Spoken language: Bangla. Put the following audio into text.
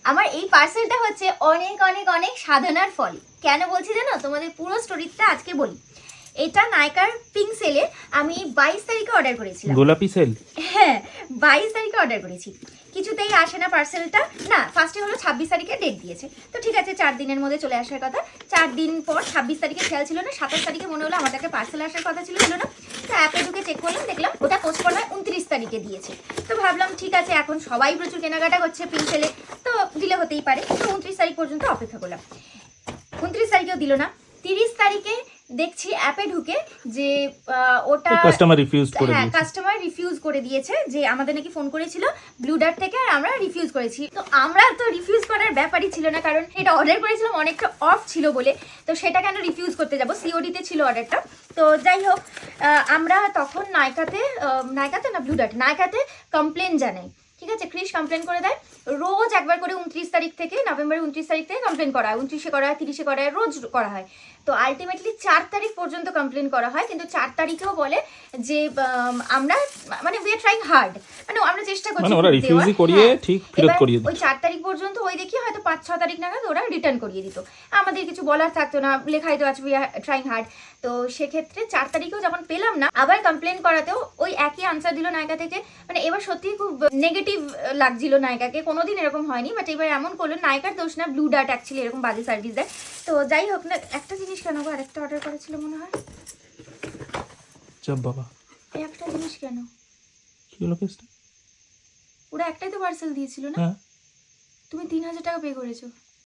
আমার এই পার্সেলটা হচ্ছে অনেক অনেক অনেক সাধনার ফল। কেন বলছি জানো, তোমাদের পুরো স্টোরিটা আজকে বলি। এটা নাইকার পিঙ্ক সেলে আমি 22 তারিখে অর্ডার করেছিলাম। গোলাপি সেল? হ্যাঁ, 22 তারিখে অর্ডার করেছি। কিছুতেই আসে না পার্সেলটা। না, ফার্স্টে হলো 26 তারিখে ডেট দিয়েছে, তো ঠিক আছে 4 দিনের মধ্যে চলে আসার কথা। 4 দিন পর 26 তারিখে খেয়াল ছিল না, 27 তারিখে মনে হলো আমার কাছে পার্সেল আসার কথা ছিল না। তো অ্যাপে ঢুকে চেক করলাম, দেখলাম ওটা পোস্টপোন হয় 29 তারিখে দিয়েছে। তো ভাবলাম ঠিক আছে, এখন সবাই প্রচুর কেনাকাটা করছে পিঙ্ক সেলে, তো দিলে হতেই পারে। তো 29 তারিখ পর্যন্ত অপেক্ষা করলাম। 29 তারিখেও দিল না। 30 তারিখে দেখছি অ্যাপে ঢুকে যে ওটা কাস্টমার রিফিউজ করে হ্যাঁ, দিয়েছে। কাস্টমার রিফিউজ করে দিয়েছে, যে আমাদের নাকি ফোন করেছিল ব্লু ডার্ট থেকে, আর আমরা রিফিউজ করেছি। তো আমরা তো রিফিউজ করার ব্যাপারই ছিল না, কারণ এটা অর্ডার করেছিলাম অনেকটা অফ ছিল বলে, তো সেটা কেন রিফিউজ করতে যাব, সিওডিতে ছিল অর্ডারটা। তো যাই হোক, আমরা তখন নাইকাতে না ব্লু ডার্ট, নাইকাতে কমপ্লেন জানাই। ঠিক আছে, ক্রিস কমপ্লেন করে দেয় রোজ একবার করে। 29 তারিখ থেকে, নভেম্বরের 29 তারিখ থেকে কমপ্লেন করা হয়, 29-এ করা হয়, 30-এ করা হয়, রোজ করা হয়। তো আলটিমেটলি 4 তারিখ পর্যন্ত কমপ্লেন করা হয়, কিন্তু 4 তারিখেও বলে যে আমরা মানে উই আর ট্রাইং হার্ড, মানে আমরা চেষ্টা করছি, মানে ওরা রিফিউজই করিয়ে ঠিক ফেরত করিয়ে দিত। ওই 4 তারিখ পর্যন্ত ওই দেখি হয়তো 5-6 তারিখ নাগাদ ওরা রিটার্ন করিয়ে দিত। আমাদের কিছু বলার থাকতো না, লেখাই তো আছে উই আর ট্রাইং হার্ড। তো সেক্ষেত্রে 4 তারিখেও যখন পেলাম না, আবার কমপ্লেন করাতেও ওই একই আনসার দিল নায়িকা থেকে। মানে এবার সত্যি খুব নেগেটিভ লাগছিল নায়িকাকে, কোনোদিন এরকম হয়নি, বাট এবার এমন করলো। নায়িকার দোষ না, ব্লু ডার্ট অ্যাকচুয়ালি এরকম বাজে সার্ভিস দেয়। তো যাই হোক না, একটা জিনিস কেন গো, আরেকটা অর্ডার করেছিল মনে হয়। চাপ বাবা, এই একটা জিনিস কেন, কি হলো কেসটা? ওরা একটাই তো পার্সেল দিয়েছিল না, হ্যাঁ, তুমি 3000 টাকা পে করেছো।